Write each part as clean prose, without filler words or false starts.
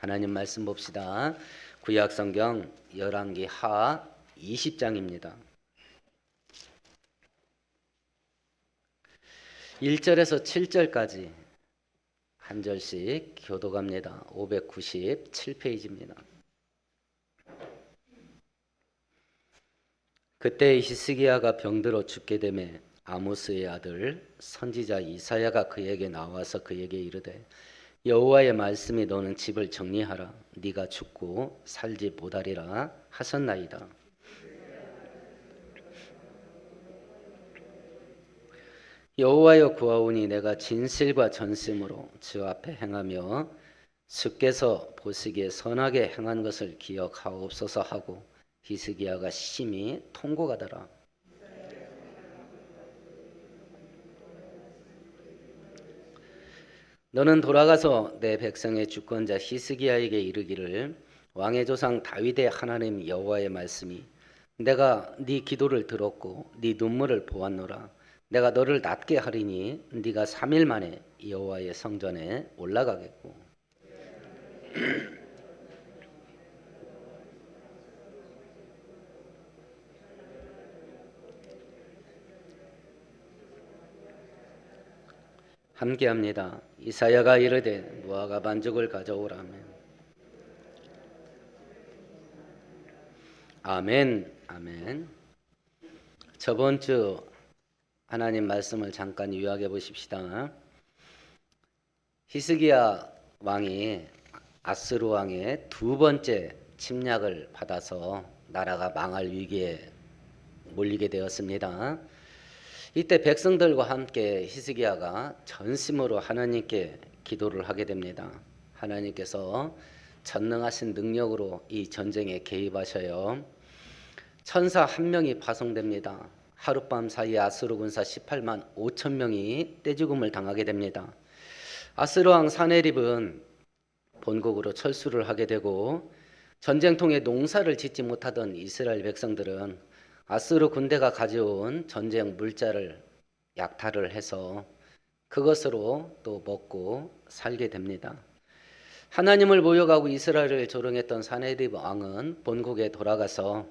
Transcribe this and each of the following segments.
하나님 말씀 봅시다. 구약성경 열왕기 하 20장입니다. 1절에서 7절까지 한 절씩 교독합니다. 597페이지입니다. 그때 히스기야가 병들어 죽게 되매 아모스의 아들 선지자 이사야가 그에게 나와서 그에게 이르되 여호와의 말씀이 너는 집을 정리하라. 네가 죽고 살지 못하리라 하셨나이다. 여호와여 구하오니 내가 진실과 전심으로 주 앞에 행하며 주께서 보시기에 선하게 행한 것을 기억하옵소서 하고 히스기야가 심히 통곡하더라. 너는 돌아가서 내 백성의 주권자 히스기야에게 이르기를 왕의 조상 다윗의 하나님 여호와의 말씀이 내가 네 기도를 들었고 네 눈물을 보았노라. 내가 너를 낫게 하리니 네가 3일 만에 여호와의 성전에 올라가겠고 함께합니다. 이사야가 이르되 무화과 반죽을 가져오라면 아멘 아멘. 저번 주 하나님 말씀을 잠깐 요약해 보십시다. 히스기야 왕이 아스루 왕의 두 번째 침략을 받아서 나라가 망할 위기에 몰리게 되었습니다. 이때 백성들과 함께 히스기야가 전심으로 하나님께 기도를 하게 됩니다. 하나님께서 전능하신 능력으로 이 전쟁에 개입하셔요. 천사 한 명이 파송됩니다. 하룻밤 사이에 아스루 군사 18만 5천 명이 떼죽음을 당하게 됩니다. 아스루 왕 사네립은 본국으로 철수를 하게 되고 전쟁통에 농사를 짓지 못하던 이스라엘 백성들은 아스루 군대가 가져온 전쟁 물자를 약탈을 해서 그것으로 또 먹고 살게 됩니다. 하나님을 모욕하고 이스라엘을 조롱했던 사네립 왕은 본국에 돌아가서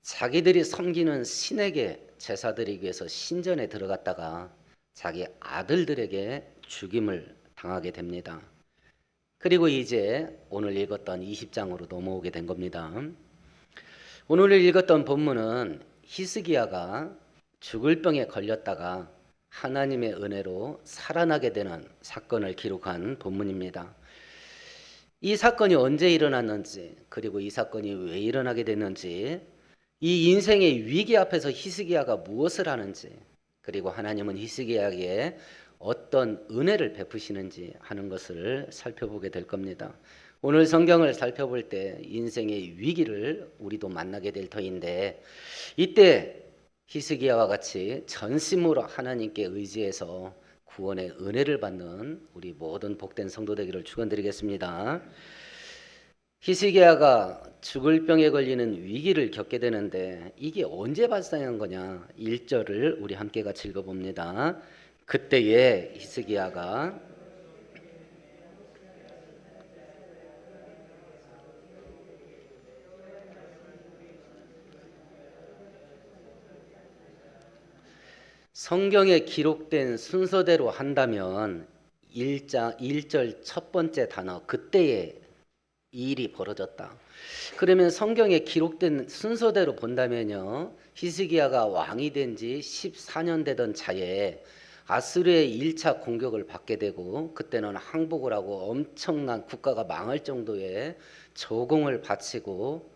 자기들이 섬기는 신에게 제사드리기 위해서 신전에 들어갔다가 자기 아들들에게 죽임을 당하게 됩니다. 그리고 이제 오늘 읽었던 20장으로 넘어오게 된 겁니다. 오늘 읽었던 본문은 히스기야가 죽을 병에 걸렸다가 하나님의 은혜로 살아나게 되는 사건을 기록한 본문입니다. 이 사건이 언제 일어났는지, 그리고 이 사건이 왜 일어나게 됐는지, 이 인생의 위기 앞에서 히스기야가 무엇을 하는지, 그리고 하나님은 히스기야에게 어떤 은혜를 베푸시는지 하는 것을 살펴보게 될 겁니다. 오늘 성경을 살펴볼 때 인생의 위기를 우리도 만나게 될 터인데, 이때 히스기야와 같이 전심으로 하나님께 의지해서 구원의 은혜를 받는 우리 모든 복된 성도 되기를 축원드리겠습니다. 히스기야가 죽을 병에 걸리는 위기를 겪게 되는데 이게 언제 발생한 거냐? 1절을 우리 함께 같이 읽어봅니다. 그때에 히스기야가 성경에 기록된 순서대로 한다면 1절 첫 번째 단어 그때에 이 일이 벌어졌다. 그러면 성경에 기록된 순서대로 본다면요, 히스기야가 왕이 된 지 14년 되던 차에 아스루의 1차 공격을 받게 되고 그때는 항복을 하고 엄청난 국가가 망할 정도의 조공을 바치고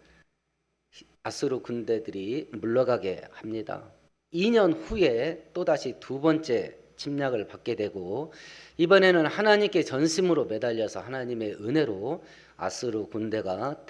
아스루 군대들이 물러가게 합니다. 2년 후에 또다시 두 번째 침략을 받게 되고 이번에는 하나님께 전심으로 매달려서 하나님의 은혜로 아스루 군대가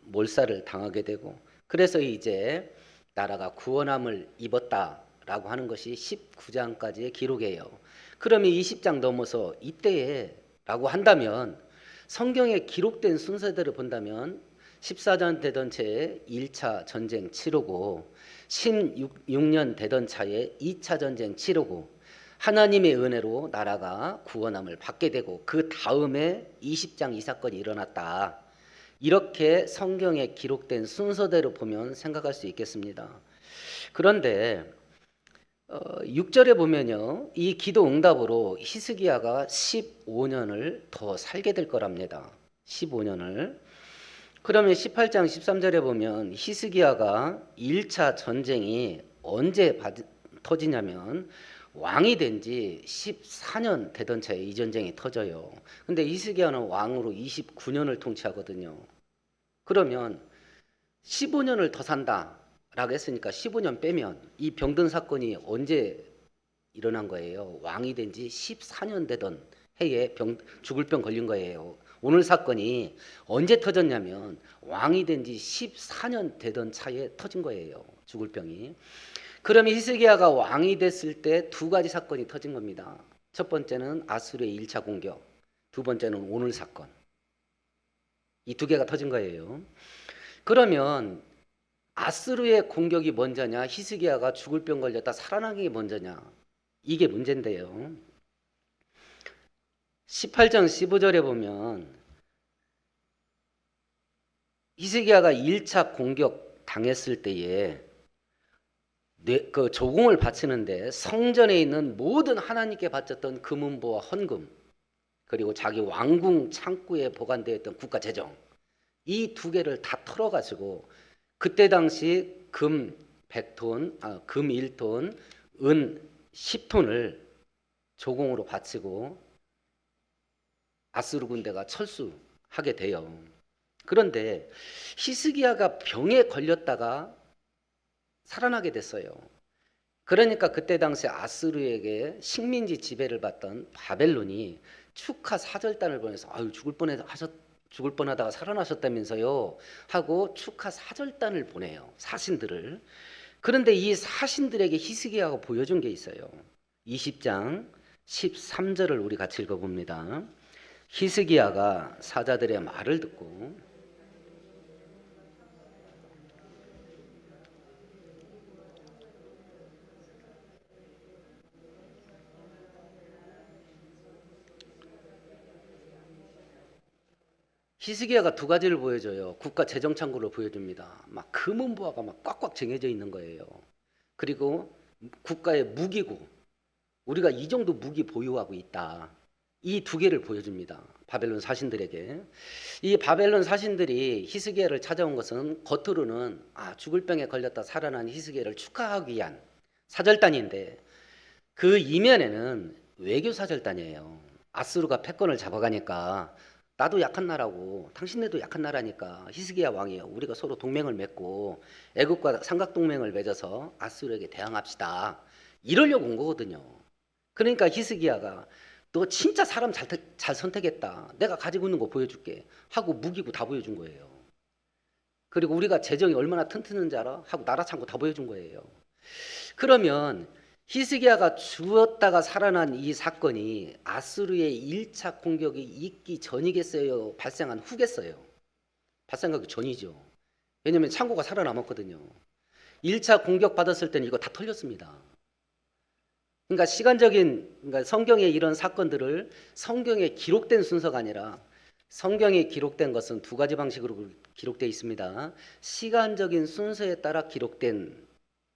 몰살을 당하게 되고 그래서 이제 나라가 구원함을 입었다라고 하는 것이 19장까지의 기록이에요. 그러면 20장 넘어서 이때에 라고 한다면 성경에 기록된 순서대로 본다면 14년 되던 채에 1차 전쟁 치르고 16년 되던 차에 2차 전쟁 치르고 하나님의 은혜로 나라가 구원함을 받게 되고 그 다음에 20장 이 사건이 일어났다. 이렇게 성경에 기록된 순서대로 보면 생각할 수 있겠습니다. 그런데 6절에 보면요, 이 기도 응답으로 히스기야가 15년을 더 살게 될 거랍니다. 15년을. 그러면 18장 13절에 보면 히스기야가 1차 전쟁이 언제 터지냐면 왕이 된 지 14년 되던 차에 이 전쟁이 터져요. 근데 히스기야는 왕으로 29년을 통치하거든요. 그러면 15년을 더 산다 라고 했으니까 15년 빼면 이 병든 사건이 언제 일어난 거예요? 왕이 된 지 14년 되던 해에 죽을 병 걸린 거예요. 오늘 사건이 언제 터졌냐면 왕이 된 지 14년 되던 차에 터진 거예요. 죽을 병이. 그러면 히스기야가 왕이 됐을 때 두 가지 사건이 터진 겁니다. 첫 번째는 아수르의 1차 공격, 두 번째는 오늘 사건. 이 두 개가 터진 거예요. 그러면 아수르의 공격이 먼저냐, 히스기야가 죽을 병 걸렸다 살아나는 게 먼저냐, 이게 문제인데요. 18장 15절에 보면 히스기야가 1차 공격 당했을 때에 그 조공을 바치는데 성전에 있는 모든 하나님께 바쳤던 금은보와 헌금, 그리고 자기 왕궁 창고에 보관되어 있던 국가 재정, 이 두 개를 다 털어가지고 그때 당시 금 100톤, 금 1톤, 은 10톤을 조공으로 바치고 아수르 군대가 철수하게 돼요. 그런데 히스기야가 병에 걸렸다가 살아나게 됐어요. 그러니까 그때 당시 아수르에게 식민지 지배를 받던 바벨론이 축하 사절단을 보내서 아유 죽을 뻔하다가 살아나셨다면서요 하고 축하 사절단을 보내요. 사신들을. 그런데 이 사신들에게 히스기야가 보여준 게 있어요. 20장 13절을 우리 같이 읽어봅니다. 히스기야가 사자들의 말을 듣고 히스기야가 두 가지를 보여줘요. 국가 재정 창고를 보여줍니다. 막 금은보화가 막 꽉꽉 쟁여져 있는 거예요. 그리고 국가의 무기고, 우리가 이 정도 무기 보유하고 있다. 이 두 개를 보여줍니다. 바벨론 사신들에게. 이 바벨론 사신들이 히스기야를 찾아온 것은 겉으로는 죽을 병에 걸렸다 살아난 히스기야를 축하하기 위한 사절단인데 그 이면에는 외교 사절단이에요. 아수르가 패권을 잡아가니까 나도 약한 나라고 당신네도 약한 나라니까 히스기야 왕이요, 우리가 서로 동맹을 맺고 애국과 삼각동맹을 맺어서 아수르에게 대항합시다, 이러려고 온 거거든요. 그러니까 히스기야가 너 진짜 사람 잘 선택했다, 내가 가지고 있는 거 보여줄게 하고 무기고 다 보여준 거예요. 그리고 우리가 재정이 얼마나 튼튼한지 알아? 하고 나라 창고 다 보여준 거예요. 그러면 히스기야가 죽었다가 살아난 이 사건이 아수르의 1차 공격이 있기 전이겠어요? 발생한 후겠어요? 발생하기 전이죠. 왜냐하면 창고가 살아남았거든요. 1차 공격 받았을 때는 이거 다 털렸습니다. 그러니까 그러니까 성경의 이런 사건들을 성경에 기록된 순서가 아니라 성경에 기록된 것은 두 가지 방식으로 기록되어 있습니다. 시간적인 순서에 따라 기록된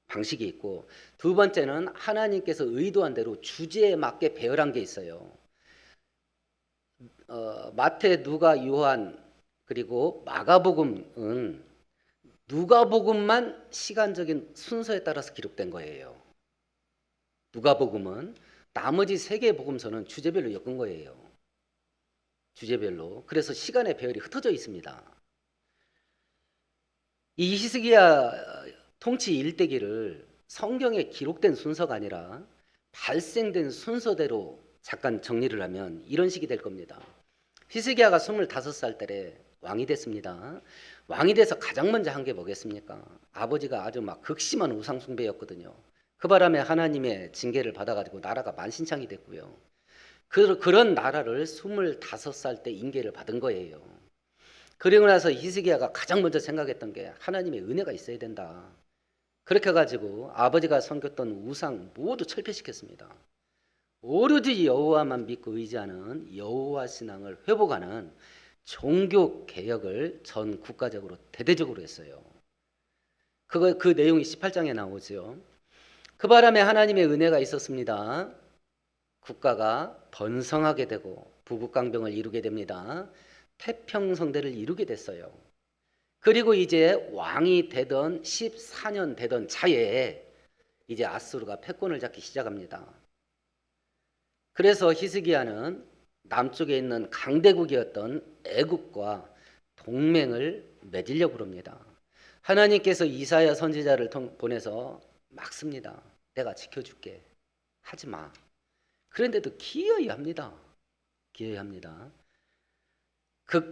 방식이 있고, 두 번째는 하나님께서 의도한 대로 주제에 맞게 배열한 게 있어요. 마태, 누가, 요한, 그리고 마가복음은 누가복음만 시간적인 순서에 따라서 기록된 거예요. 누가복음은 나머지 세 개의 복음서는 주제별로 엮은 거예요. 주제별로. 그래서 시간의 배열이 흩어져 있습니다. 이 히스기야 통치 일대기를 성경에 기록된 순서가 아니라 발생된 순서대로 잠깐 정리를 하면 이런 식이 될 겁니다. 히스기야가 25살 때 왕이 됐습니다. 왕이 돼서 가장 먼저 한 게 뭐겠습니까? 아버지가 아주 막 극심한 우상 숭배였거든요. 그 바람에 하나님의 징계를 받아가지고 나라가 만신창이 됐고요. 그런 나라를 25살 때 인계를 받은 거예요. 그리고 나서 히스기야가 가장 먼저 생각했던 게 하나님의 은혜가 있어야 된다. 그렇게 해가지고 아버지가 섬겼던 우상 모두 철폐시켰습니다. 오로지 여호와만 믿고 의지하는 여호와 신앙을 회복하는 종교 개혁을 전 국가적으로 대대적으로 했어요. 그 내용이 18장에 나오죠. 그 바람에 하나님의 은혜가 있었습니다. 국가가 번성하게 되고 부국강병을 이루게 됩니다. 태평성대를 이루게 됐어요. 그리고 이제 왕이 되던 14년 되던 차에 이제 아수르가 패권을 잡기 시작합니다. 그래서 히스기야는 남쪽에 있는 강대국이었던 애국과 동맹을 맺으려고 합니다. 하나님께서 이사야 선지자를 보내서 막습니다. 내가 지켜줄게. 하지 마. 그런데도 기어이 합니다. 기어이 합니다.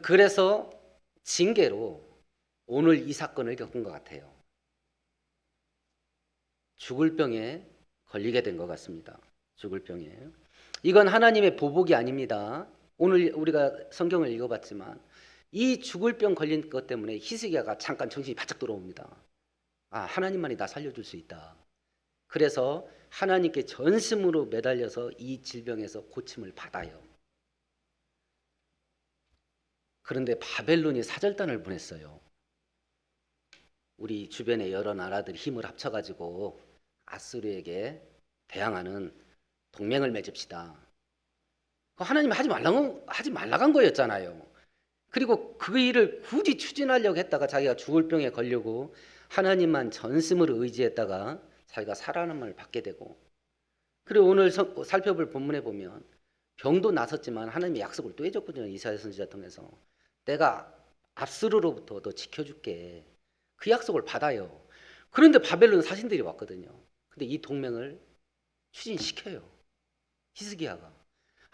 그래서 징계로 오늘 이 사건을 겪은 것 같아요. 죽을 병에 걸리게 된 것 같습니다. 죽을 병에. 이건 하나님의 보복이 아닙니다. 오늘 우리가 성경을 읽어봤지만 이 죽을 병 걸린 것 때문에 히스기야가 잠깐 정신이 바짝 돌아옵니다. 아, 하나님만이 나 살려줄 수 있다. 그래서 하나님께 전심으로 매달려서 이 질병에서 고침을 받아요. 그런데 바벨론이 사절단을 보냈어요. 우리 주변의 여러 나라들이 힘을 합쳐가지고 아수르에게 대항하는 동맹을 맺읍시다. 하나님이 하지 말라간 거였잖아요. 그리고 그 일을 굳이 추진하려고 했다가 자기가 죽을 병에 걸려고 하나님만 전심으로 의지했다가 자기가 살아남음을 받게 되고, 그리고 오늘 살펴볼 본문에 보면 병도 나섰지만 하나님의 약속을 또 해줬거든요. 이사야 선지자 통해서 내가 압수르로부터 너 지켜줄게. 그 약속을 받아요. 그런데 바벨론 사신들이 왔거든요. 근데 이 동맹을 추진시켜요. 히스기야가.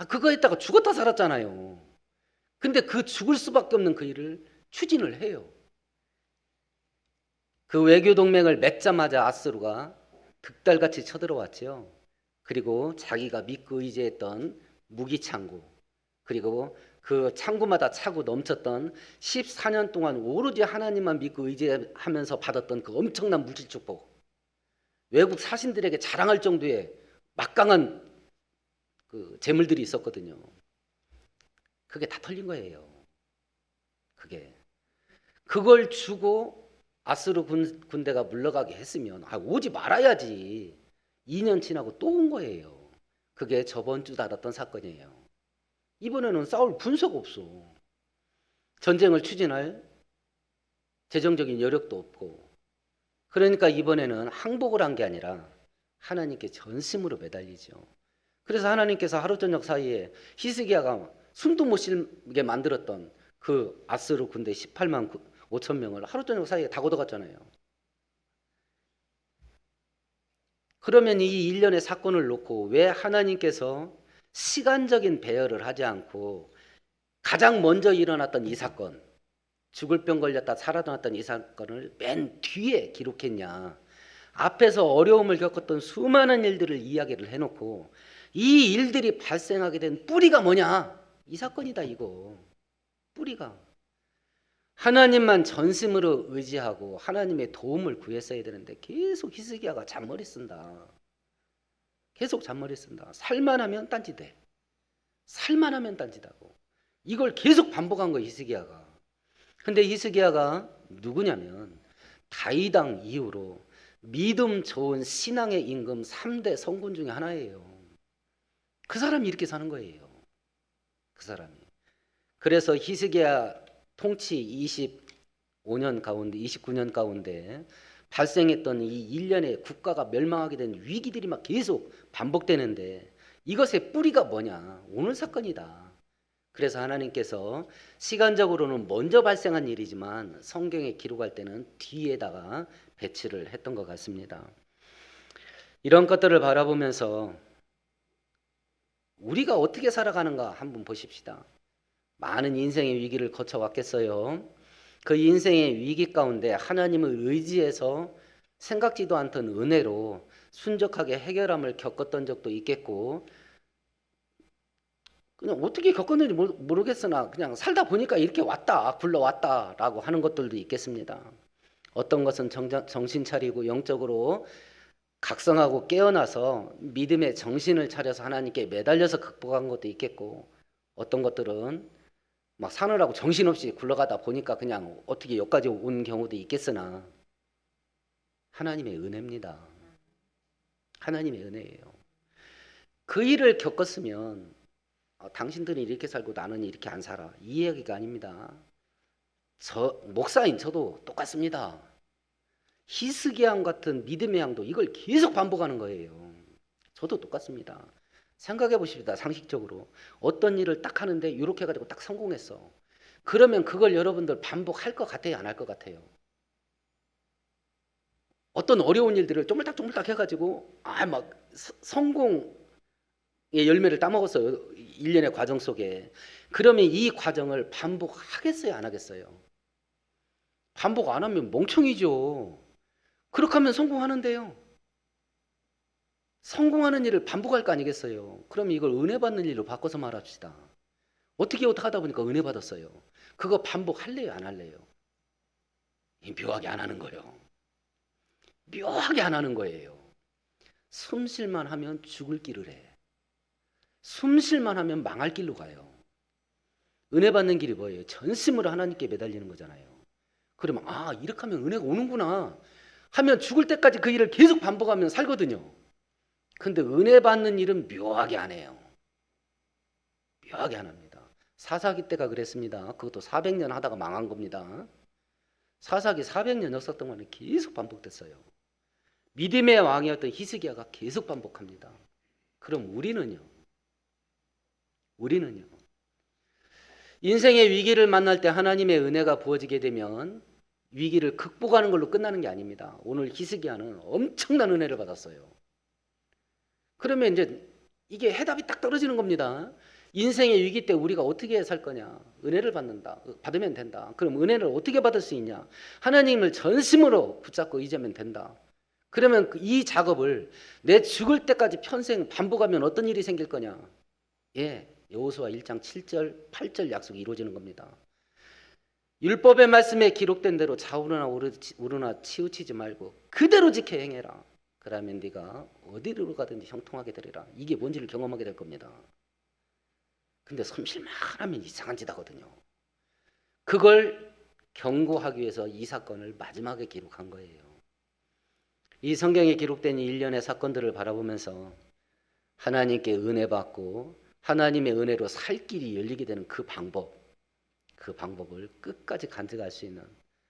그거 했다가 죽었다 살았잖아요. 근데 그 죽을 수밖에 없는 그 일을 추진을 해요. 그 외교 동맹을 맺자마자 아수르가 득달같이 쳐들어왔죠. 그리고 자기가 믿고 의지했던 무기 창고, 그리고 그 창고마다 차고 넘쳤던 14년 동안 오로지 하나님만 믿고 의지하면서 받았던 그 엄청난 물질 축복, 외국 사신들에게 자랑할 정도의 막강한 그 재물들이 있었거든요. 그게 다 털린 거예요. 그걸 주고 아수르 군대가 물러가게 했으면 오지 말아야지. 2년 지나고 또 온 거예요. 그게 저번 주 다뤘던 사건이에요. 이번에는 싸울 군사가 없어. 전쟁을 추진할 재정적인 여력도 없고. 그러니까 이번에는 항복을 한 게 아니라 하나님께 전심으로 매달리죠. 그래서 하나님께서 하루 저녁 사이에 히스기야가 숨도 못 쉬게 만들었던 그 아수르 군대 18만 5천 명을 하루 저녁 사이에 다 걷어갔잖아요. 그러면 이 일련의 사건을 놓고 왜 하나님께서 시간적인 배열을 하지 않고 가장 먼저 일어났던 이 사건, 죽을 병 걸렸다 살아났던 이 사건을 맨 뒤에 기록했냐? 앞에서 어려움을 겪었던 수많은 일들을 이야기를 해놓고 이 일들이 발생하게 된 뿌리가 뭐냐? 이 사건이다, 이거. 뿌리가. 하나님만 전심으로 의지하고 하나님의 도움을 구했어야 되는데 계속 히스기야가 잔머리 쓴다. 계속 잔머리 쓴다. 살만하면 딴지대. 살만하면 딴지다고. 이걸 계속 반복한 거예요, 히스기야가. 근데 히스기야가 누구냐면 다윗왕 이후로 믿음 좋은 신앙의 임금 3대 성군 중에 하나예요. 그 사람이 이렇게 사는 거예요. 그 사람이. 그래서 히스기야 통치 25년 가운데 29년 가운데 발생했던 이 일련의 국가가 멸망하게 된 위기들이 막 계속 반복되는데 이것의 뿌리가 뭐냐? 오늘 사건이다. 그래서 하나님께서 시간적으로는 먼저 발생한 일이지만 성경에 기록할 때는 뒤에다가 배치를 했던 것 같습니다. 이런 것들을 바라보면서 우리가 어떻게 살아가는가 한번 보십시다. 많은 인생의 위기를 거쳐왔겠어요. 그 인생의 위기 가운데 하나님을 의지해서 생각지도 않던 은혜로 순적하게 해결함을 겪었던 적도 있겠고, 그냥 어떻게 겪었는지 모르겠으나 그냥 살다 보니까 이렇게 왔다, 굴러왔다라고 하는 것들도 있겠습니다. 어떤 것은 정신 차리고 영적으로 각성하고 깨어나서 믿음의 정신을 차려서 하나님께 매달려서 극복한 것도 있겠고, 어떤 것들은 막 사느라고 정신없이 굴러가다 보니까 그냥 어떻게 여기까지 온 경우도 있겠으나 하나님의 은혜입니다. 하나님의 은혜예요. 그 일을 겪었으면 당신들이 이렇게 살고 나는 이렇게 안 살아, 이 이야기가 아닙니다. 목사인 저도 똑같습니다. 히스기야 같은 믿음의 양도 이걸 계속 반복하는 거예요. 저도 똑같습니다. 생각해 보십시다. 상식적으로 어떤 일을 딱 하는데 이렇게 해가지고 딱 성공했어. 그러면 그걸 여러분들 반복할 것 같아요, 안 할 것 같아요? 어떤 어려운 일들을 쪼물딱쪼물딱 해가지고 막 성공의 열매를 따먹었어요, 일련의 과정 속에. 그러면 이 과정을 반복하겠어요, 안 하겠어요? 반복 안 하면 멍청이죠. 그렇게 하면 성공하는데요. 성공하는 일을 반복할 거 아니겠어요? 그럼 이걸 은혜 받는 일로 바꿔서 말합시다. 어떻게 하다 보니까 은혜 받았어요. 그거 반복할래요, 안 할래요? 묘하게 안 하는 거예요. 묘하게 안 하는 거예요. 숨 쉴만 하면 죽을 길을 해. 숨 쉴만 하면 망할 길로 가요. 은혜 받는 길이 뭐예요? 전심으로 하나님께 매달리는 거잖아요. 그러면 이렇게 하면 은혜가 오는구나 하면 죽을 때까지 그 일을 계속 반복하면 살거든요. 근데 은혜 받는 일은 묘하게 안 해요. 묘하게 안 합니다. 사사기 때가 그랬습니다. 그것도 400년 하다가 망한 겁니다. 사사기 400년 역사 동안에 계속 반복됐어요. 믿음의 왕이었던 히스기야가 계속 반복합니다. 그럼 우리는요? 인생의 위기를 만날 때 하나님의 은혜가 부어지게 되면 위기를 극복하는 걸로 끝나는 게 아닙니다. 오늘 히스기야는 엄청난 은혜를 받았어요. 그러면 이제 이게 해답이 딱 떨어지는 겁니다. 인생의 위기 때 우리가 어떻게 살 거냐? 은혜를 받으면 된다. 그럼 은혜를 어떻게 받을 수 있냐? 하나님을 전심으로 붙잡고 의지하면 된다. 그러면 이 작업을 내 죽을 때까지 평생 반복하면 어떤 일이 생길 거냐? 여호수아 1장 7절 8절 약속이 이루어지는 겁니다. 율법의 말씀에 기록된 대로 좌우나 우르나 치우치지 말고 그대로 지켜 행해라. 그러면 네가 어디로 가든지 형통하게 되리라. 이게 뭔지를 경험하게 될 겁니다. 근데 섬실만 하면 이상한 짓 하거든요. 그걸 경고하기 위해서 이 사건을 마지막에 기록한 거예요. 이 성경에 기록된 일련의 사건들을 바라보면서 하나님께 은혜 받고 하나님의 은혜로 살 길이 열리게 되는 그 방법을 끝까지 간직할 수 있는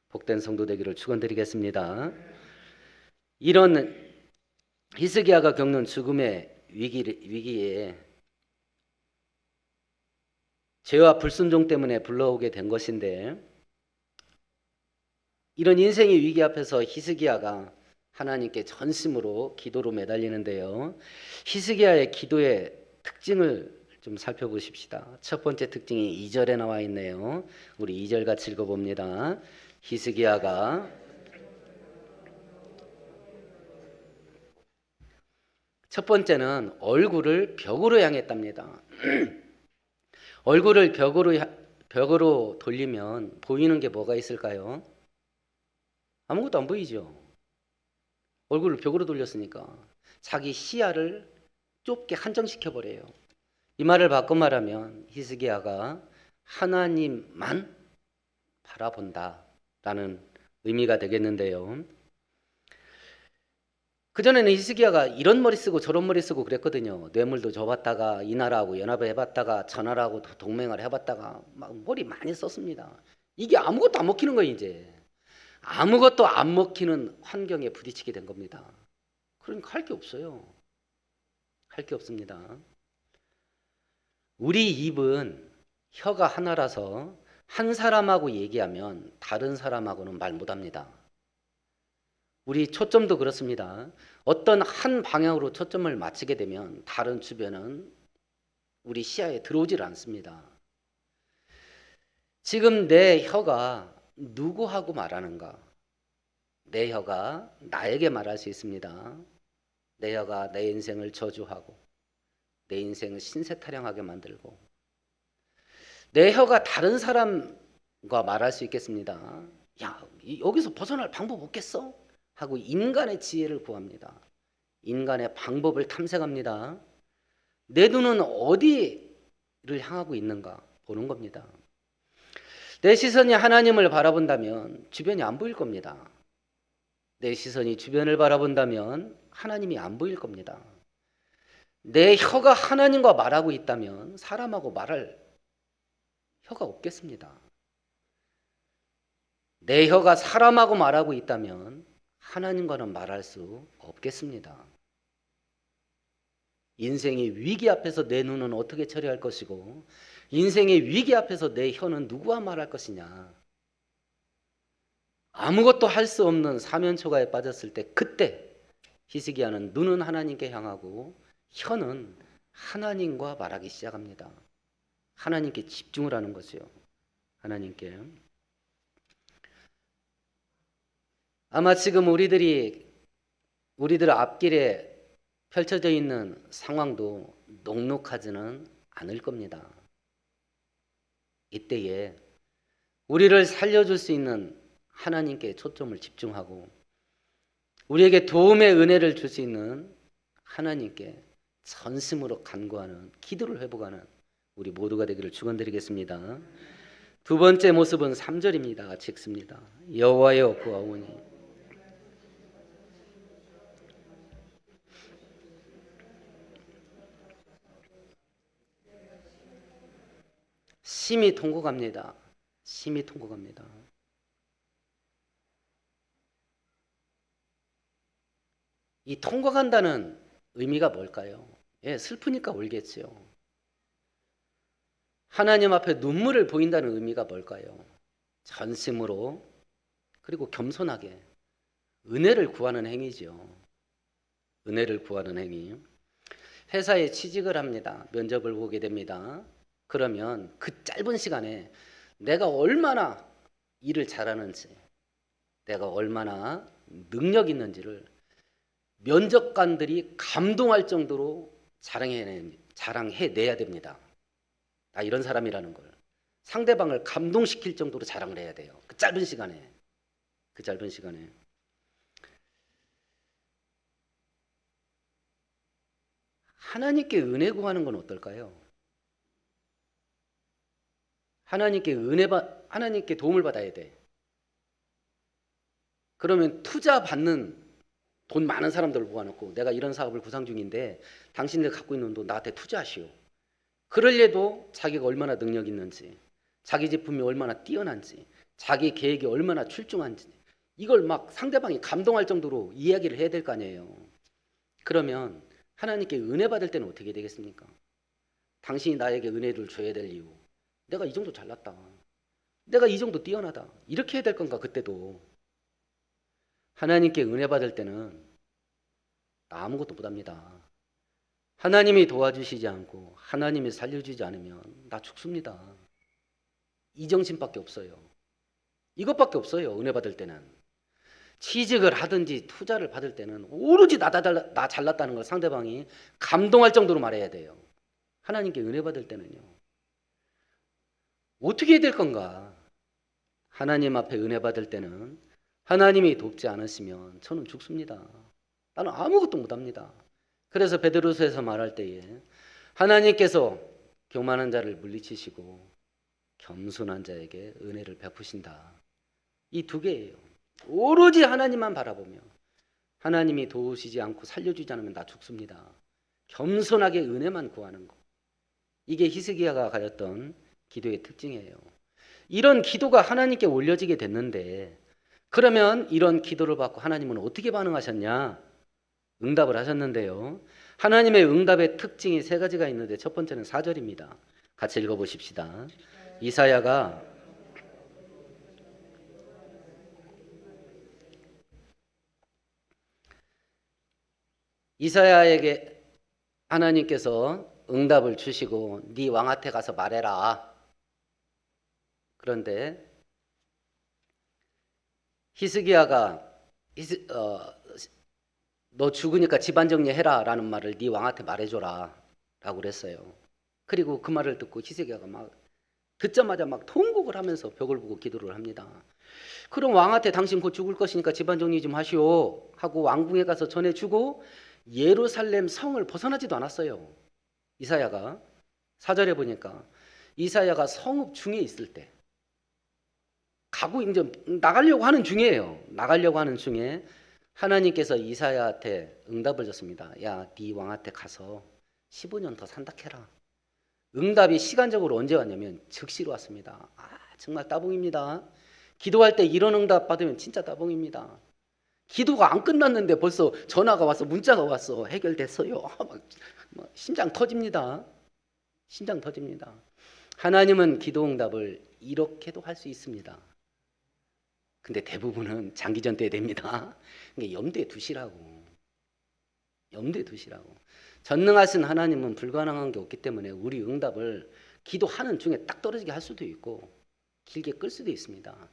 복된 성도 되기를 축원드리겠습니다. 이런 히스기야가 겪는 죽음의 위기에 죄와 불순종 때문에 불러오게 된 것인데, 이런 인생의 위기 앞에서 히스기야가 하나님께 전심으로 기도로 매달리는데요. 히스기야의 기도의 특징을 좀 살펴보십시다. 첫 번째 특징이 2절에 나와 있네요. 우리 2절 같이 읽어봅니다. 히스기야가 첫 번째는 얼굴을 벽으로 향했답니다. 얼굴을 벽으로 돌리면 보이는 게 뭐가 있을까요? 아무것도 안 보이죠. 얼굴을 벽으로 돌렸으니까 자기 시야를 좁게 한정시켜 버려요. 이 말을 바꿔 말하면 히스기야가 하나님만 바라본다라는 의미가 되겠는데요. 그전에는 히스기야가 이런 머리 쓰고 저런 머리 쓰고 그랬거든요. 뇌물도 줘봤다가 이 나라하고 연합을 해봤다가 저 나라하고 동맹을 해봤다가 막 머리 많이 썼습니다. 이게 아무것도 안 먹히는 거예요. 이제 아무것도 안 먹히는 환경에 부딪히게 된 겁니다. 그러니까 할 게 없어요. 할 게 없습니다. 우리 입은 혀가 하나라서 한 사람하고 얘기하면 다른 사람하고는 말 못합니다. 우리 초점도 그렇습니다. 어떤 한 방향으로 초점을 맞추게 되면 다른 주변은 우리 시야에 들어오질 않습니다. 지금 내 혀가 누구하고 말하는가? 내 혀가 나에게 말할 수 있습니다. 내 혀가 내 인생을 저주하고 내 인생을 신세타령하게 만들고, 내 혀가 다른 사람과 말할 수 있겠습니다. 야, 여기서 벗어날 방법 없겠어? 하고 인간의 지혜를 구합니다. 인간의 방법을 탐색합니다. 내 눈은 어디를 향하고 있는가 보는 겁니다. 내 시선이 하나님을 바라본다면 주변이 안 보일 겁니다. 내 시선이 주변을 바라본다면 하나님이 안 보일 겁니다. 내 혀가 하나님과 말하고 있다면 사람하고 말할 혀가 없겠습니다. 내 혀가 사람하고 말하고 있다면 하나님과는 말할 수 없겠습니다. 인생의 위기 앞에서 내 눈은 어떻게 처리할 것이고 인생의 위기 앞에서 내 혀는 누구와 말할 것이냐. 아무것도 할 수 없는 사면초가에 빠졌을 때 그때 히스기야는 눈은 하나님께 향하고 혀는 하나님과 말하기 시작합니다. 하나님께 집중을 하는 거죠. 하나님께. 아마 지금 우리들 앞길에 펼쳐져 있는 상황도 녹록하지는 않을 겁니다. 이때에 우리를 살려줄 수 있는 하나님께 초점을 집중하고 우리에게 도움의 은혜를 줄 수 있는 하나님께 전심으로 간구하는 기도를 회복하는 우리 모두가 되기를 축원드리겠습니다. 두 번째 모습은 3절입니다. 같이 읽습니다. 여호와여 구하오니 심히 통곡합니다. 심히 통곡합니다. 이 통곡한다는 의미가 뭘까요? 예, 슬프니까 울겠지요. 하나님 앞에 눈물을 보인다는 의미가 뭘까요? 전심으로 그리고 겸손하게 은혜를 구하는 행위죠. 은혜를 구하는 행위. 회사에 취직을 합니다. 면접을 보게 됩니다. 그러면 그 짧은 시간에 내가 얼마나 일을 잘하는지, 내가 얼마나 능력 있는지를 면접관들이 감동할 정도로 자랑해내야 됩니다. 나 이런 사람이라는 걸. 상대방을 감동시킬 정도로 자랑을 해야 돼요. 그 짧은 시간에. 하나님께 은혜 구하는 건 어떨까요? 하나님께 도움을 받아야 돼. 그러면 투자 받는 돈 많은 사람들을 모아놓고 내가 이런 사업을 구상 중인데 당신들 갖고 있는 돈 나한테 투자하시오. 그럴래도 자기가 얼마나 능력 있는지, 자기 제품이 얼마나 뛰어난지, 자기 계획이 얼마나 출중한지 이걸 막 상대방이 감동할 정도로 이야기를 해야 될 거 아니에요. 그러면 하나님께 은혜 받을 때는 어떻게 되겠습니까? 당신이 나에게 은혜를 줘야 될 이유, 내가 이 정도 잘났다, 내가 이 정도 뛰어나다 이렇게 해야 될 건가? 그때도 하나님께 은혜 받을 때는 나 아무것도 못합니다. 하나님이 도와주시지 않고 하나님이 살려주지 않으면 나 죽습니다. 이 정신밖에 없어요. 이것밖에 없어요. 은혜 받을 때는. 취직을 하든지 투자를 받을 때는 오로지 나 잘났다는 걸 상대방이 감동할 정도로 말해야 돼요. 하나님께 은혜 받을 때는요. 어떻게 해야 될 건가? 하나님 앞에 은혜 받을 때는 하나님이 돕지 않으시면 저는 죽습니다. 나는 아무것도 못합니다. 그래서 베드로서에서 말할 때에 하나님께서 교만한 자를 물리치시고 겸손한 자에게 은혜를 베푸신다. 이 두 개예요. 오로지 하나님만 바라보며 하나님이 도우시지 않고 살려주지 않으면 나 죽습니다. 겸손하게 은혜만 구하는 것. 이게 히스기야가 가졌던 기도의 특징이에요. 이런 기도가 하나님께 올려지게 됐는데 그러면 이런 기도를 받고 하나님은 어떻게 반응하셨냐? 응답을 하셨는데요. 하나님의 응답의 특징이 세 가지가 있는데 첫 번째는 4절입니다. 같이 읽어보십시다. 이사야에게 하나님께서 응답을 주시고 네 왕한테 가서 말해라. 그런데 히스기야가 너 죽으니까 집안 정리해라 라는 말을 네 왕한테 말해줘라 라고 그랬어요. 그리고 그 말을 듣고 히스기야가 막 듣자마자 막 통곡을 하면서 벽을 보고 기도를 합니다. 그럼 왕한테 당신 곧 죽을 것이니까 집안 정리 좀 하시오 하고 왕궁에 가서 전해주고 예루살렘 성을 벗어나지도 않았어요. 이사야가 4절에 보니까 이사야가 성읍 중에 있을 때 가고 이제 나가려고 하는 중이에요. 나가려고 하는 중에 하나님께서 이사야한테 응답을 줬습니다. 야, 네 왕한테 가서 15년 더 산다 해라. 응답이 시간적으로 언제 왔냐면 즉시로 왔습니다. 정말 따봉입니다. 기도할 때 이런 응답 받으면 진짜 따봉입니다. 기도가 안 끝났는데 벌써 전화가 와서 문자가 왔어. 해결됐어요. 막 심장 터집니다. 심장 터집니다. 하나님은 기도 응답을 이렇게도 할 수 있습니다. 근데 대부분은 장기전 때 됩니다. 그러니까 염두에 두시라고. 염두에 두시라고. 전능하신 하나님은 불가능한 게 없기 때문에 우리 응답을 기도하는 중에 딱 떨어지게 할 수도 있고 길게 끌 수도 있습니다.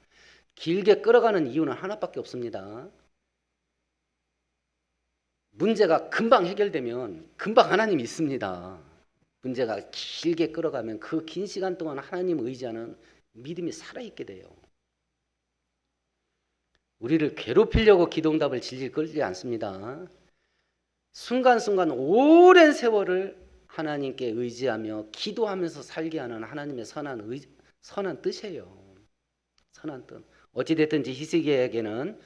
길게 끌어가는 이유는 하나밖에 없습니다. 문제가 금방 해결되면 금방 하나님이 있습니다. 문제가 길게 끌어가면 그 긴 시간 동안 하나님 의지하는 믿음이 살아있게 돼요. 우리를 괴롭히려고 기도응답을 질질 끌지 않습니다. 순간순간 오랜 세월을 하나님께 의지하며 기도하면서 살게 하는 하나님의 선한 뜻이에요. 선한 뜻. 어찌됐든지 히스기야에게는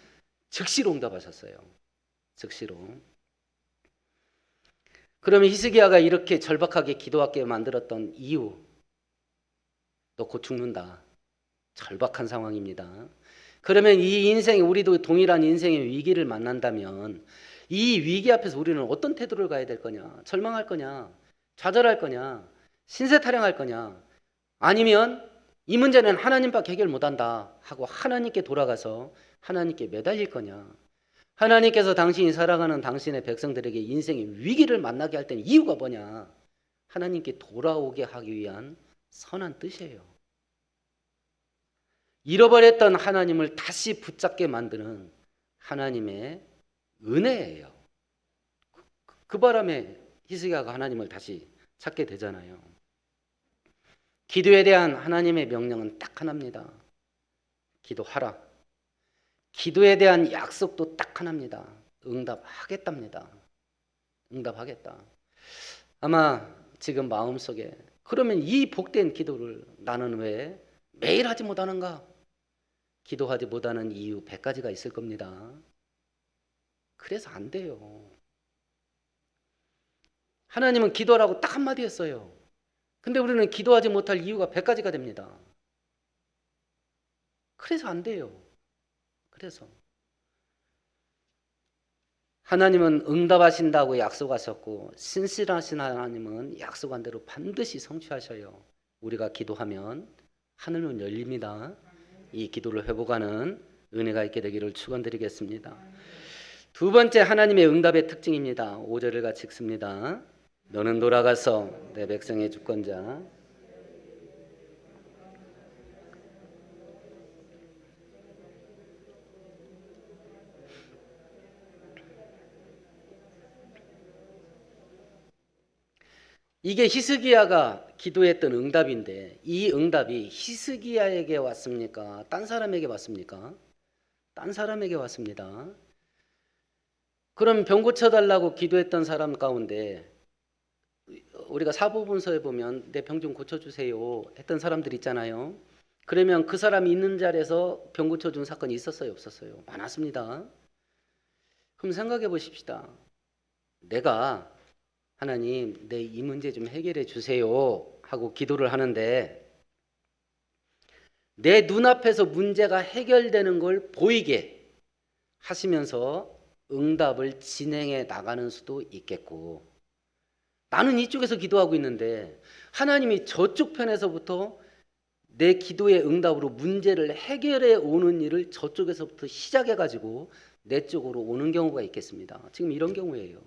즉시로 응답하셨어요. 즉시로. 그러면 히스기야가 이렇게 절박하게 기도하게 만들었던 이유, 너 곧 죽는다. 절박한 상황입니다. 그러면 이 인생에 우리도 동일한 인생의 위기를 만난다면 이 위기 앞에서 우리는 어떤 태도를 가야 될 거냐? 절망할 거냐? 좌절할 거냐? 신세타령할 거냐? 아니면 이 문제는 하나님밖에 해결 못한다 하고 하나님께 돌아가서 하나님께 매달릴 거냐? 하나님께서 당신이 살아가는 당신의 백성들에게 인생의 위기를 만나게 할 때는 이유가 뭐냐? 하나님께 돌아오게 하기 위한 선한 뜻이에요. 잃어버렸던 하나님을 다시 붙잡게 만드는 하나님의 은혜예요. 그 바람에 히스기야가 하나님을 다시 찾게 되잖아요. 기도에 대한 하나님의 명령은 딱 하나입니다. 기도하라. 기도에 대한 약속도 딱 하나입니다. 응답하겠답니다. 응답하겠다. 아마 지금 마음속에 그러면 이 복된 기도를 나는 왜 매일 하지 못하는가? 기도하지 못하는 이유 100가지가 있을 겁니다. 그래서 안 돼요. 하나님은 기도하라고 딱 한마디 했어요. 근데 우리는 기도하지 못할 이유가 100가지가 됩니다. 그래서 안 돼요. 그래서 하나님은 응답하신다고 약속하셨고 신실하신 하나님은 약속한 대로 반드시 성취하셔요. 우리가 기도하면 하늘은 열립니다. 이 기도를 회복하는 은혜가 있게 되기를 축원드리겠습니다. 두 번째 하나님의 응답의 특징입니다. 5절을 같이 읽습니다. 너는 돌아가서 내 백성의 주권자 이게 히스기야가 기도했던 응답인데 이 응답이 히스기야에게 왔습니까? 딴 사람에게 왔습니까? 딴 사람에게 왔습니다. 그럼 병 고쳐달라고 기도했던 사람 가운데 우리가 사부분서에 보면 내 병 좀 고쳐주세요 했던 사람들 있잖아요. 그러면 그 사람이 있는 자리에서 병 고쳐준 사건이 있었어요? 없었어요? 많았습니다. 그럼 생각해 보십시다. 내가 하나님 내 이 문제 좀 해결해 주세요 하고 기도를 하는데 내 눈앞에서 문제가 해결되는 걸 보이게 하시면서 응답을 진행해 나가는 수도 있겠고 나는 이쪽에서 기도하고 있는데 하나님이 저쪽 편에서부터 내 기도의 응답으로 문제를 해결해 오는 일을 저쪽에서부터 시작해 가지고 내 쪽으로 오는 경우가 있겠습니다. 지금 이런 경우예요.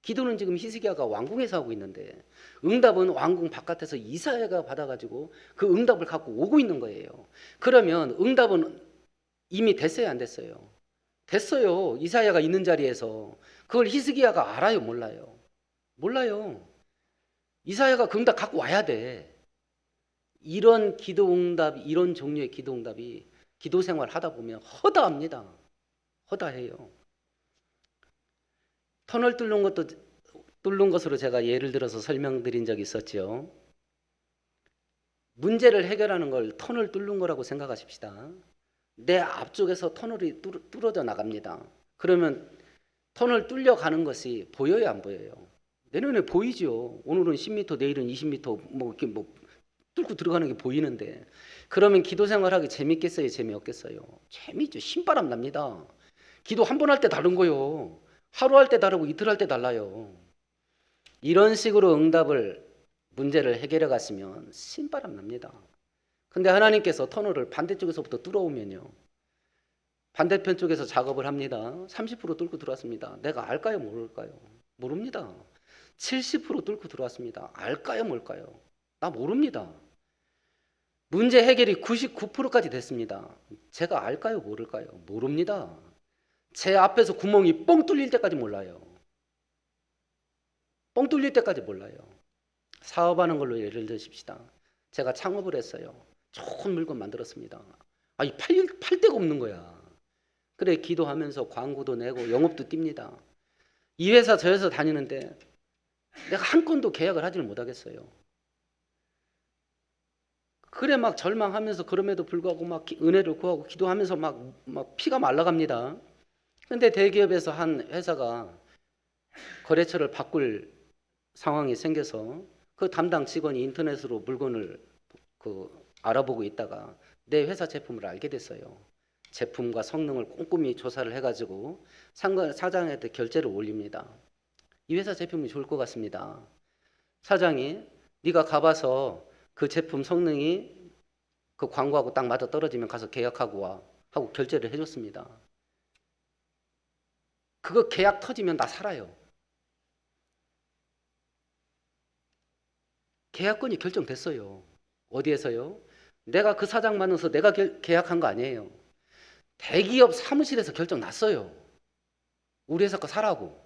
기도는 지금 히스기야가 왕궁에서 하고 있는데 응답은 왕궁 바깥에서 이사야가 받아가지고 그 응답을 갖고 오고 있는 거예요. 그러면 응답은 이미 됐어요, 안 됐어요? 됐어요. 이사야가 있는 자리에서. 그걸 히스기야가 알아요, 몰라요? 몰라요. 이사야가 그 응답 갖고 와야 돼. 이런 기도 응답, 이런 종류의 기도 응답이 기도 생활 하다 보면 허다합니다. 허다해요. 터널 뚫는 것으로 제가 예를 들어서 설명드린 적이 있었죠. 문제를 해결하는 걸 터널 뚫는 거라고 생각하십시다. 내 앞쪽에서 터널이 뚫어져 나갑니다. 그러면 터널 뚫려 가는 것이 보여요, 안 보여요? 내 눈에 보이죠. 오늘은 10m, 내일은 20m 뭐 이렇게 뭐 뚫고 들어가는 게 보이는데, 그러면 기도 생활하기 재밌겠어요, 재미없겠어요? 재미죠. 신바람 납니다. 기도 한 번 할 때 다른 거요. 하루 할 때 다르고 이틀 할 때 달라요. 이런 식으로 문제를 해결해 갔으면 신바람 납니다. 근데 하나님께서 터널을 반대쪽에서부터 뚫어오면요, 반대편 쪽에서 작업을 합니다. 30% 뚫고 들어왔습니다. 내가 알까요, 모를까요? 모릅니다. 70% 뚫고 들어왔습니다. 알까요, 뭘까요? 나 모릅니다. 문제 해결이 99%까지 됐습니다. 제가 알까요, 모를까요? 모릅니다. 제 앞에서 구멍이 뻥 뚫릴 때까지 몰라요. 뻥 뚫릴 때까지 몰라요. 사업하는 걸로 예를 드십시다. 제가 창업을 했어요. 좋은 물건 만들었습니다. 아니, 팔 데가 없는 거야. 그래, 기도하면서 광고도 내고 영업도 띱니다. 이 회사 저 회사 다니는데 내가 한 건도 계약을 하지를 못하겠어요. 그래, 막 절망하면서 그럼에도 불구하고 막 은혜를 구하고 기도하면서 막 피가 말라갑니다. 근데 대기업에서 한 회사가 거래처를 바꿀 상황이 생겨서 그 담당 직원이 인터넷으로 물건을 알아보고 있다가 내 회사 제품을 알게 됐어요. 제품과 성능을 꼼꼼히 조사를 해가지고 사장한테 결제를 올립니다. 이 회사 제품이 좋을 것 같습니다. 사장이 네가 가봐서 그 제품 성능이 그 광고하고 딱 맞아 떨어지면 가서 계약하고 와 하고 결제를 해줬습니다. 그거 계약 터지면 나 살아요. 계약권이 결정됐어요. 어디에서요? 내가 그 사장 만나서 내가 계약한 거 아니에요. 대기업 사무실에서 결정 났어요. 우리 회사 거 사라고.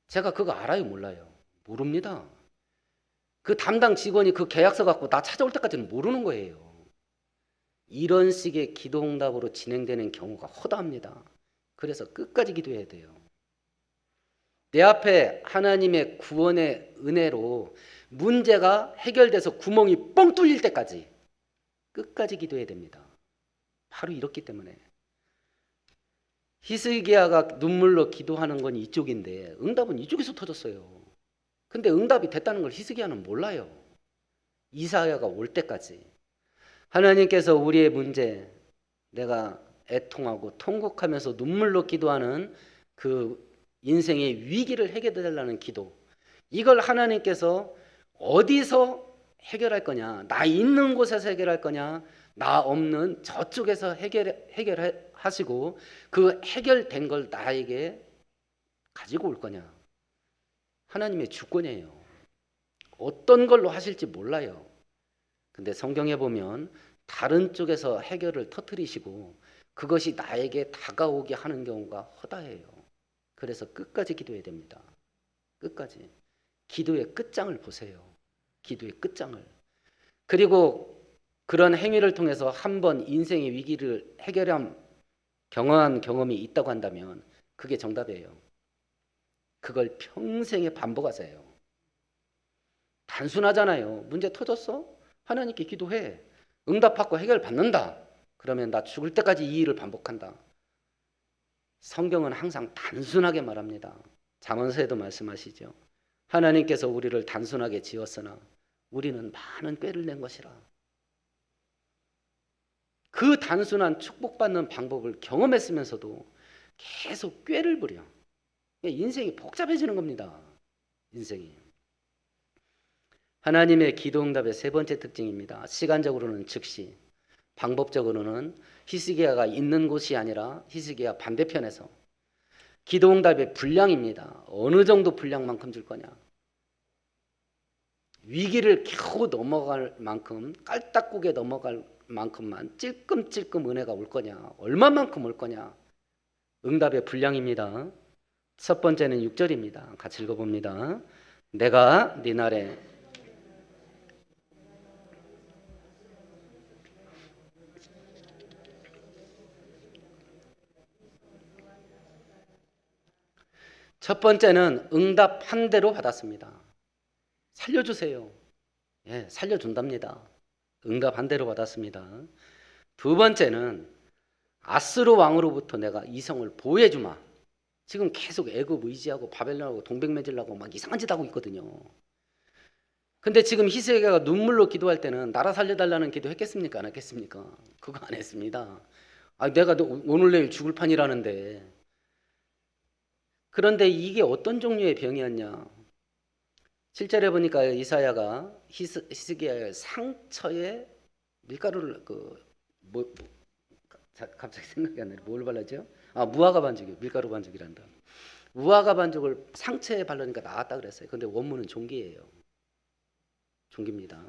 제가 그거 알아요, 몰라요? 모릅니다. 그 담당 직원이 그 계약서 갖고 나 찾아올 때까지는 모르는 거예요. 이런 식의 기도응답으로 진행되는 경우가 허다합니다. 그래서 끝까지 기도해야 돼요. 내 앞에 하나님의 구원의 은혜로 문제가 해결돼서 구멍이 뻥 뚫릴 때까지 끝까지 기도해야 됩니다. 바로 이렇기 때문에 히스기야가 눈물로 기도하는 건 이쪽인데 응답은 이쪽에서 터졌어요. 근데 응답이 됐다는 걸 히스기야는 몰라요. 이사야가 올 때까지. 하나님께서 우리의 문제, 내가 애통하고 통곡하면서 눈물로 기도하는 그 인생의 위기를 해결해달라는 기도, 이걸 하나님께서 어디서 해결할 거냐, 나 있는 곳에서 해결할 거냐, 나 없는 저쪽에서 해결하시고 그 해결된 걸 나에게 가지고 올 거냐, 하나님의 주권이에요. 어떤 걸로 하실지 몰라요. 근데 성경에 보면 다른 쪽에서 해결을 터뜨리시고 그것이 나에게 다가오게 하는 경우가 허다해요. 그래서 끝까지 기도해야 됩니다. 끝까지. 기도의 끝장을 보세요. 기도의 끝장을. 그리고 그런 행위를 통해서 한 번 인생의 위기를 경험한 경험이 있다고 한다면 그게 정답이에요. 그걸 평생에 반복하세요. 단순하잖아요. 문제 터졌어? 하나님께 기도해. 응답받고 해결받는다. 그러면 나 죽을 때까지 이 일을 반복한다. 성경은 항상 단순하게 말합니다. 잠언서에도 말씀하시죠. 하나님께서 우리를 단순하게 지었으나 우리는 많은 꾀를 낸 것이라. 그 단순한 축복받는 방법을 경험했으면서도 계속 꾀를 부려. 인생이 복잡해지는 겁니다. 인생이. 하나님의 기도응답의 세 번째 특징입니다. 시간적으로는 즉시, 방법적으로는 히스기야가 있는 곳이 아니라 히스기야 반대편에서. 기도응답의 분량입니다. 어느 정도 분량만큼 줄 거냐. 위기를 겨우 넘어갈 만큼, 깔딱고개 넘어갈 만큼만 찔끔찔끔 은혜가 올 거냐, 얼마만큼 올 거냐. 응답의 분량입니다. 첫 번째는 6절입니다. 같이 읽어봅니다. 내가 네 날에 첫 번째는 응답 한 대로 받았습니다. 살려주세요. 예, 살려준답니다. 응답 한 대로 받았습니다. 두 번째는 아스루 왕으로부터 내가 이 성을 보호해주마. 지금 계속 애굽 의지하고 바벨론하고 동백 맺으려고 막 이상한 짓 하고 있거든요. 근데 지금 히스기야가 눈물로 기도할 때는 나라 살려달라는 기도 했겠습니까? 안 했겠습니까? 그거 안 했습니다. 내가 오늘 내일 죽을 판이라는데. 그런데 이게 어떤 종류의 병이었냐? 7절에 보니까 이사야가 히스기야의 상처에 밀가루를 갑자기 생각이 안 나요. 뭘 발랐죠? 무화과 반죽이요. 밀가루 반죽이란다. 무화과 반죽을 상처에 바르니까 나았다 그랬어요. 근데 원문은 종기예요. 종기입니다.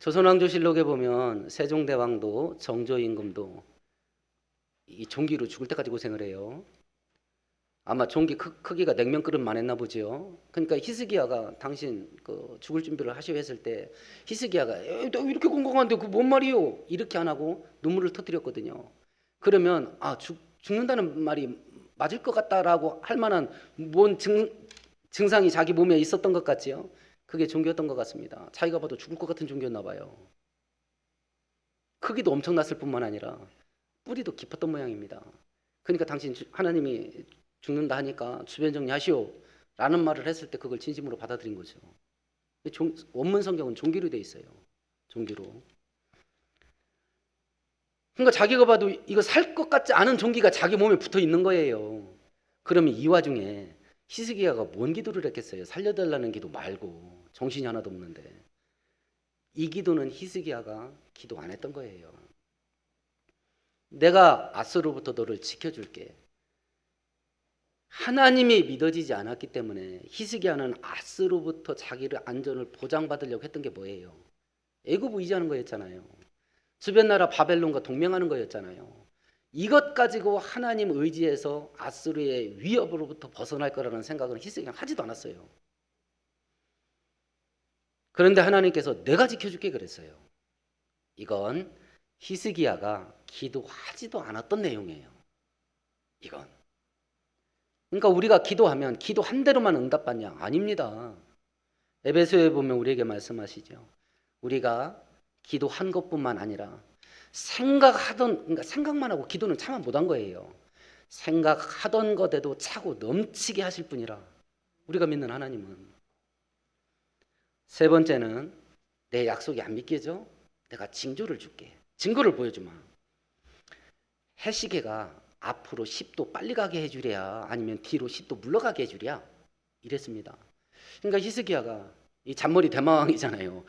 조선왕조실록에 보면 세종대왕도 정조임금도 이 종기로 죽을 때까지 고생을 해요. 아마 종기 크기가 냉면 그릇만 했나 보지요. 그러니까 히스기야가 당신 죽을 준비를 하시오 했을 때 히스기야가 너 이렇게 건강한데 그 뭔 말이요? 이렇게 안 하고 눈물을 터뜨렸거든요. 그러면 죽는다는 말이 맞을 것 같다라고 할 만한 뭔 증상이 자기 몸에 있었던 것 같지요. 그게 종교였던 것 같습니다. 자기가 봐도 죽을 것 같은 종교였나 봐요. 크기도 엄청났을 뿐만 아니라 뿌리도 깊었던 모양입니다. 그러니까 당신 하나님이 죽는다 하니까 주변 정리하시오 라는 말을 했을 때 그걸 진심으로 받아들인 거죠. 원문 성경은 종기로 돼 있어요. 종기로. 그러니까 자기가 봐도 이거 살 것 같지 않은 종기가 자기 몸에 붙어 있는 거예요. 그러면 이 와중에 히스기야가 뭔 기도를 했겠어요? 살려달라는 기도 말고 정신이 하나도 없는데. 이 기도는 히스기야가 기도 안 했던 거예요. 내가 아스로부터 너를 지켜줄게. 하나님이 믿어지지 않았기 때문에 히스기야는 아스로부터 자기를 안전을 보장받으려고 했던 게 뭐예요? 애굽 의지하는 거였잖아요. 주변 나라 바벨론과 동맹하는 거였잖아요. 이것 가지고 하나님 의지해서 아스르의 위협으로부터 벗어날 거라는 생각은 히스기야는 하지도 않았어요. 그런데 하나님께서 내가 지켜줄게 그랬어요. 이건 히스기야가 기도하지도 않았던 내용이에요. 이건. 그러니까 우리가 기도하면 기도 한 대로만 응답받냐? 아닙니다. 에베소에 보면 우리에게 말씀하시죠. 우리가 기도한 것뿐만 아니라 그러니까 생각만 하고 기도는 차마 못한 거예요. 생각하던 것에도 차고 넘치게 하실 분이라 우리가 믿는 하나님은. 세 번째는 내 약속이 안 믿겨져? 내가 징조를 줄게. 증거를 보여주마. 해시계가 앞으로 10도 빨리 가게 해주랴 아니면 뒤로 10도 물러가게 해주랴 이랬습니다. 그러니까 히스기야가 이 잔머리 대마왕이잖아요.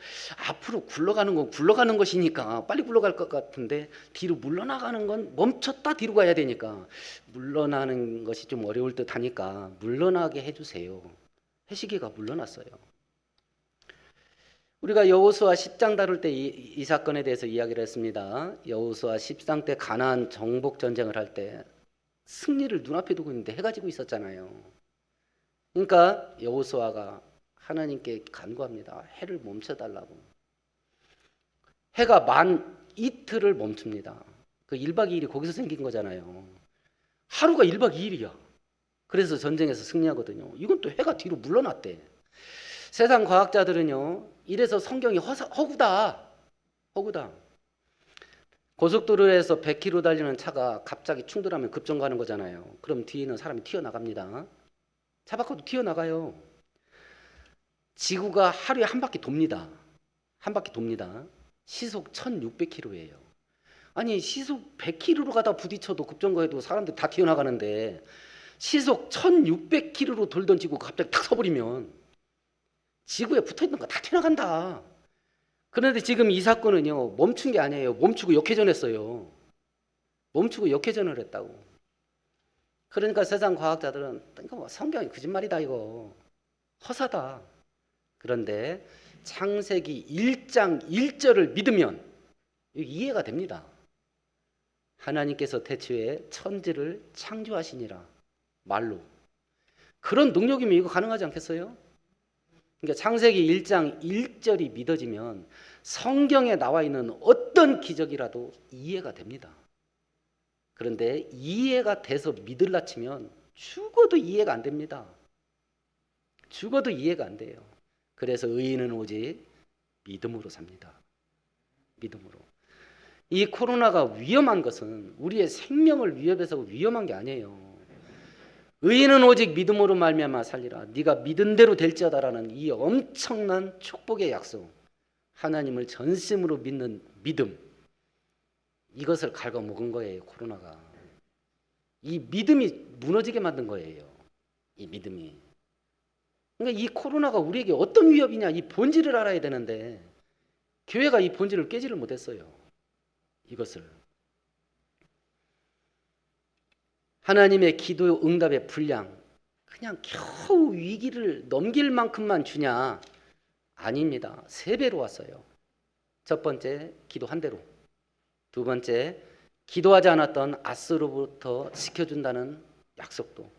앞으로 굴러가는 건 굴러가는 것이니까 빨리 굴러갈 것 같은데 뒤로 물러나가는 건 멈췄다 뒤로 가야 되니까 물러나는 것이 좀 어려울 듯 하니까 물러나게 해주세요. 해시계가 물러났어요. 우리가 여호수아 10장 다룰 때 이 사건에 대해서 이야기를 했습니다. 여호수아 10장 때 가나안 정복 전쟁을 할 때 승리를 눈앞에 두고 있는데 해가 지고 있었잖아요. 그러니까 여호수아가 하나님께 간구합니다. 해를 멈춰달라고. 해가 만 이틀을 멈춥니다. 그 1박 2일이 거기서 생긴 거잖아요. 하루가 1박 2일이야. 그래서 전쟁에서 승리하거든요. 이건 또 해가 뒤로 물러났대. 세상 과학자들은요, 이래서 성경이 허구다. 고속도로에서 100km 달리는 차가 갑자기 충돌하면 급정 가는 거잖아요. 그럼 뒤에 있는 사람이 튀어나갑니다. 차 밖으로 튀어나가요. 지구가 하루에 한 바퀴 돕니다. 시속 1600km예요. 아니 시속 100km로 가다 부딪혀도 급정거해도 사람들 다 튀어나가는데 시속 1600km로 돌던 지구가 갑자기 탁 서버리면 지구에 붙어있는 거 다 튀어나간다. 그런데 지금 이 사건은요, 멈춘 게 아니에요. 멈추고 역회전했어요. 멈추고 역회전을 했다고. 그러니까 세상 과학자들은 이거 뭐 성경이 거짓말이다 이거. 허사다. 그런데 창세기 1장 1절을 믿으면 이해가 됩니다. 하나님께서 태초에 천지를 창조하시니라. 말로. 그런 능력이면 이거 가능하지 않겠어요? 그러니까 창세기 1장 1절이 믿어지면 성경에 나와 있는 어떤 기적이라도 이해가 됩니다. 그런데 이해가 돼서 믿을라 치면 죽어도 이해가 안 됩니다. 죽어도 이해가 안 돼요. 그래서 의인은 오직 믿음으로 삽니다. 믿음으로. 이 코로나가 위험한 것은 우리의 생명을 위협해서 위험한 게 아니에요. 의인은 오직 믿음으로 말미암아 살리라. 네가 믿은 대로 될지어다라는 이 엄청난 축복의 약속, 하나님을 전심으로 믿는 믿음, 이것을 갉아먹은 거예요. 코로나가. 이 믿음이 무너지게 만든 거예요. 이 믿음이. 그러니까 이 코로나가 우리에게 어떤 위협이냐, 이 본질을 알아야 되는데 교회가 이 본질을 깨지를 못했어요. 이것을. 하나님의 기도 응답의 분량, 그냥 겨우 위기를 넘길 만큼만 주냐? 아닙니다. 3배로 왔어요. 첫 번째, 기도 한 대로. 두 번째, 기도하지 않았던 아스로부터 지켜준다는 약속도.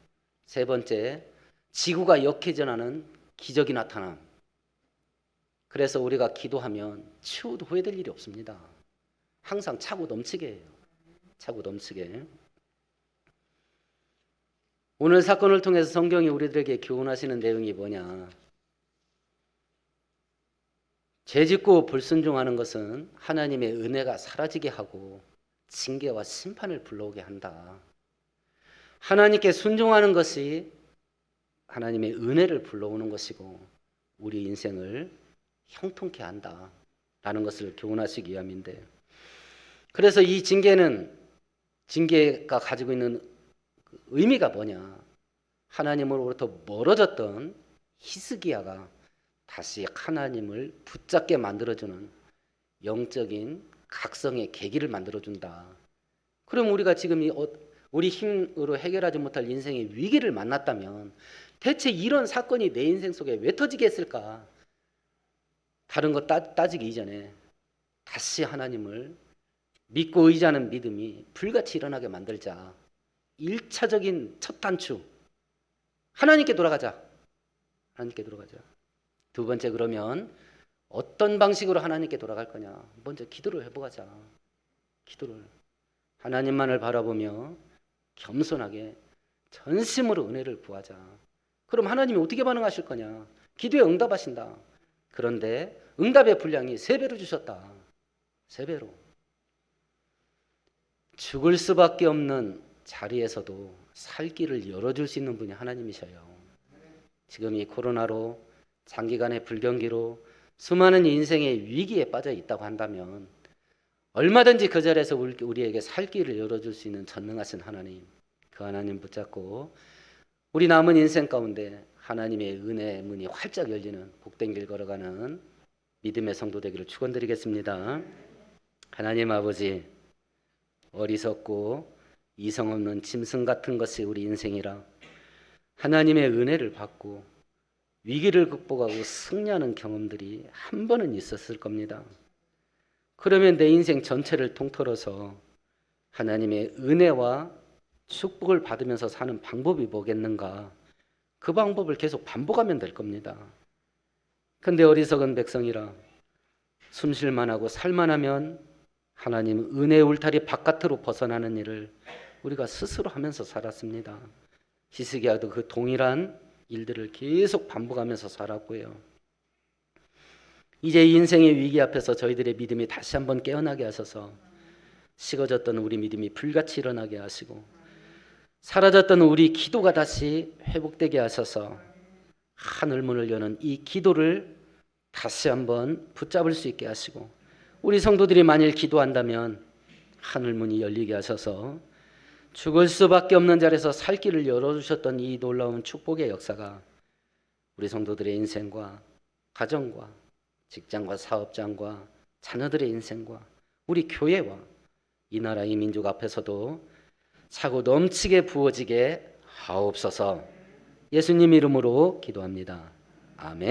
세 번째, 지구가 역회전하는 기적이 나타남. 그래서 우리가 기도하면 추후도 후회될 일이 없습니다. 항상 차고 넘치게 해요. 차고 넘치게. 오늘 사건을 통해서 성경이 우리들에게 교훈하시는 내용이 뭐냐? 죄짓고 불순종하는 것은 하나님의 은혜가 사라지게 하고 징계와 심판을 불러오게 한다. 하나님께 순종하는 것이 하나님의 은혜를 불러오는 것이고 우리 인생을 형통케 한다 라는 것을 교훈하시기 위함인데, 그래서 이 징계가 가지고 있는 의미가 뭐냐? 하나님으로부터 멀어졌던 히스기야가 다시 하나님을 붙잡게 만들어주는 영적인 각성의 계기를 만들어준다. 그럼 우리가 지금 우리 힘으로 해결하지 못할 인생의 위기를 만났다면 대체 이런 사건이 내 인생 속에 왜 터지게 했을까? 다른 거 따지기 이전에 다시 하나님을 믿고 의지하는 믿음이 불같이 일어나게 만들자. 1차적인 첫 단추, 하나님께 돌아가자. 하나님께 돌아가자. 두 번째, 그러면 어떤 방식으로 하나님께 돌아갈 거냐? 먼저 기도를 해보자. 기도를. 하나님만을 바라보며 겸손하게 전심으로 은혜를 구하자. 그럼 하나님이 어떻게 반응하실 거냐? 기도에 응답하신다. 그런데 응답의 분량이 3배로 주셨다. 3배로. 죽을 수밖에 없는 자리에서도 살 길을 열어줄 수 있는 분이 하나님이셔요. 지금 이 코로나로 장기간의 불경기로 수많은 인생의 위기에 빠져 있다고 한다면 얼마든지 그 자리에서 우리에게 살 길을 열어줄 수 있는 전능하신 하나님, 그 하나님 붙잡고 우리 남은 인생 가운데 하나님의 은혜의 문이 활짝 열리는 복된 길 걸어가는 믿음의 성도 되기를 축원드리겠습니다. 하나님 아버지, 어리석고 이성 없는 짐승 같은 것이 우리 인생이라 하나님의 은혜를 받고 위기를 극복하고 승리하는 경험들이 한 번은 있었을 겁니다. 그러면 내 인생 전체를 통틀어서 하나님의 은혜와 축복을 받으면서 사는 방법이 뭐겠는가? 그 방법을 계속 반복하면 될 겁니다. 근데 어리석은 백성이라 숨쉴만 하고 살만하면 하나님 은혜의 울타리 바깥으로 벗어나는 일을 우리가 스스로 하면서 살았습니다. 히스기야도 그 동일한 일들을 계속 반복하면서 살았고요. 이제 인생의 위기 앞에서 저희들의 믿음이 다시 한번 깨어나게 하셔서 식어졌던 우리 믿음이 불같이 일어나게 하시고 사라졌던 우리 기도가 다시 회복되게 하셔서 하늘문을 여는 이 기도를 다시 한번 붙잡을 수 있게 하시고 우리 성도들이 만일 기도한다면 하늘문이 열리게 하셔서 죽을 수밖에 없는 자리에서 살 길을 열어주셨던 이 놀라운 축복의 역사가 우리 성도들의 인생과 가정과 직장과 사업장과 자녀들의 인생과 우리 교회와 이 나라 이 민족 앞에서도 차고 넘치게 부어지게 하옵소서. 예수님 이름으로 기도합니다. 아멘.